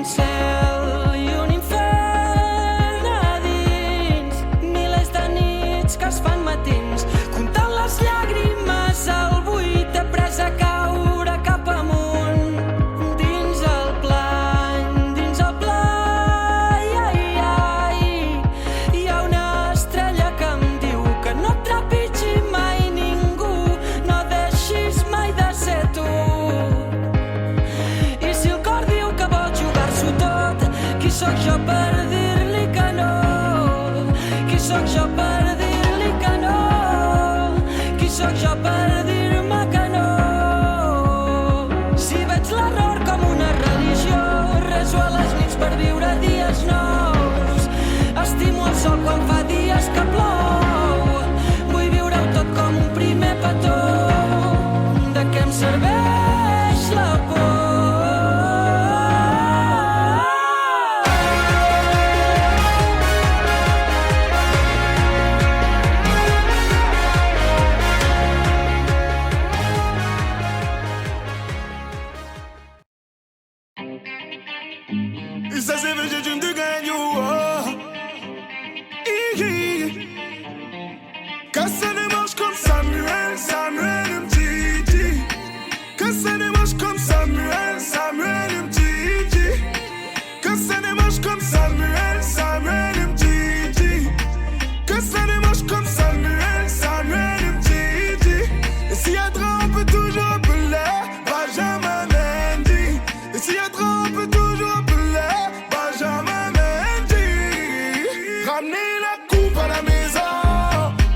cel i un infern a dins. Milers de nits que es fan matins, comptant les llàgrimes al buit, he pres a caure cap amunt. Dins el plany, ai, ai. Hi ha una estrella que em diu que no et trepitgi mai ningú, no deixis mai de ser tu. I si el cor diu que vol jugar-s'ho tot, qui sóc jo per dir-li que no? Qui sóc jo per dir-li que no? Qui sóc jo per dir-me que no? Si veig l'error com una religió, reso a les nits per viure dies nous. Estimo el sol quan fa dies que plou. Vull viure-ho tot com un primer petó. De què em serveix la por? Et ça c'est vrai, j'ai dû me gagner. Quand ça démarche comme Samuel, Samuel Mtiti. Quand ça démarche comme Samuel, Samuel Mtiti. Quand ça démarche comme Samuel, Samuel Mtiti. Quand ça démarche comme Samuel, Samuel Mtiti. Et s'il y a trop, on peut toujours appeler Benjamin Mendy. Et s'il y a trop, on peut toujours appeler Benjamin Mendy. Ramenez la coupe à la maison.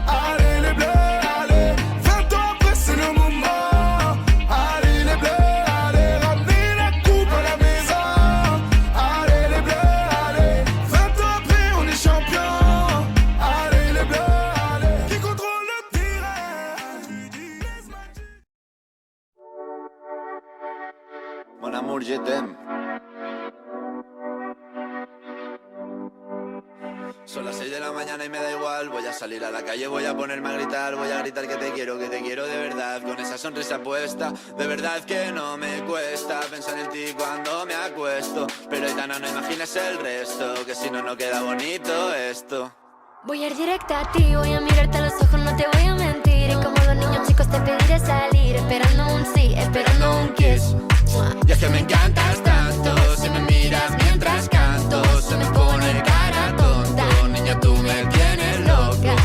Allez les bleus, allez. 20 ans après c'est le moment. Allez les bleus, allez. Ramenez la coupe à la maison. Allez les bleus, allez. 20 ans après on est champion. Allez les bleus, allez. Qui contrôle le terrain? Mon amour, je t'aime. Son las 6 de la mañana y me da igual. Voy a salir a la calle, voy a ponerme a gritar. Voy a gritar que te quiero de verdad. Con esa sonrisa puesta, de verdad que no me cuesta pensar en ti cuando me acuesto. Pero Aitana, no imagines el resto, que si no, no queda bonito esto. Voy a ir directa a ti, voy a mirarte a los ojos, no te voy a mentir. Y como los niños chicos te pediré salir, esperando un sí, esperando un kiss. Y es que me encantas tanto, si me miras mientras canto, se me pone cara tonta. Niña, tú me tienes loca.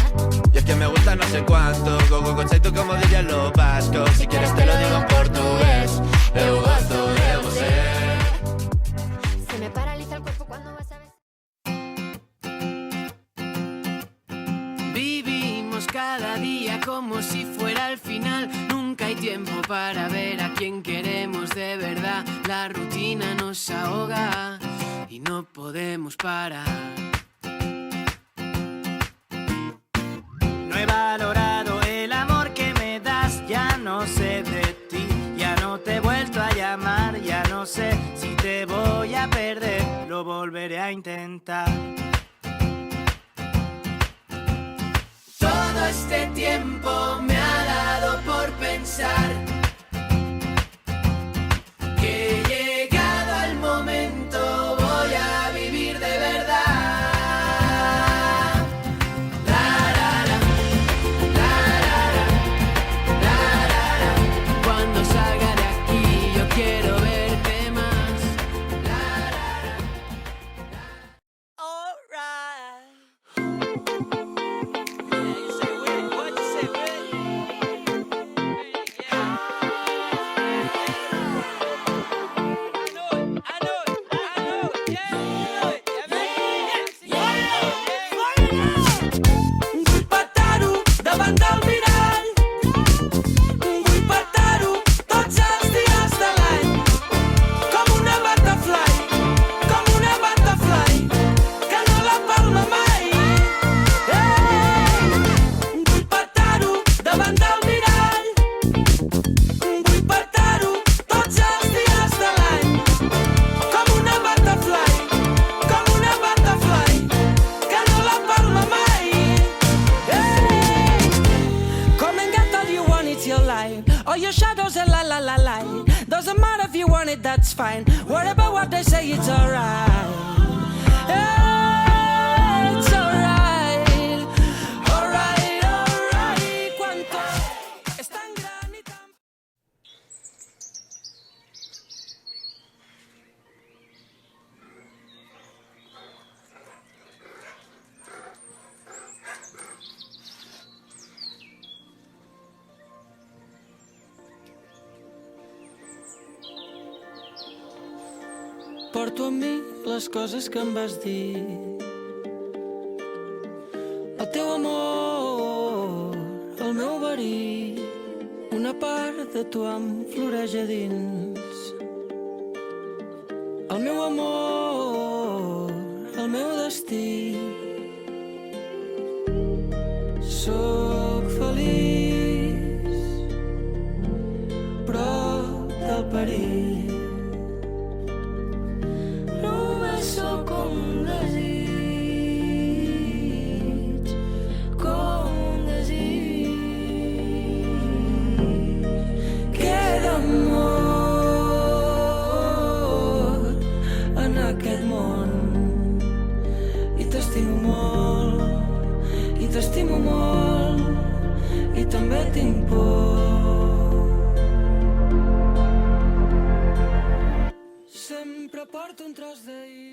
Y es que me gusta no sé cuánto, go conceito como dirían los vascos. Si quieres te lo digo en portugués, eu gosto de você. Se me paraliza el cuerpo cuando vas a besar. Vivimos cada día como si fuera el final. Nunca hay tiempo para ver a quien queremos de verdad. La rutina nos ahoga y no podemos parar. No he valorado el amor que me das, ya no sé de ti, ya no te he vuelto a llamar, ya no sé si te voy a perder, lo volveré a intentar. Todo este tiempo me ha dado por pensar que llegado el momento voy a vivir de verdad. Cuando salga de aquí yo quiero verte más. Vull petar-ho davant del mirall. Vull petar-ho tots els dies de l'any. Com una butterfly, que no la palma mai. Vull petar-ho davant del mirall. Vull petar-ho tots els dies de l'any. Com una butterfly, que no la palma mai. Come and get all you want, it's your life. All your shadows and la. Doesn't matter if you you want it, that's fine. What about what they say, it's alright. It's alright. Alright, alright. Quan tot és tan gran i tan... Porto amb mi les coses que em vas dir. El teu amor, el meu verí, una part de tu em floreix a dins. El meu amor, el meu destí. Sóc feliç, prop del perill. Sóc com un desig, com un desig. Queda amor en aquest món i t'estimo molt, i t'estimo molt, i també tinc por. Sempre porto un tros d'ahir.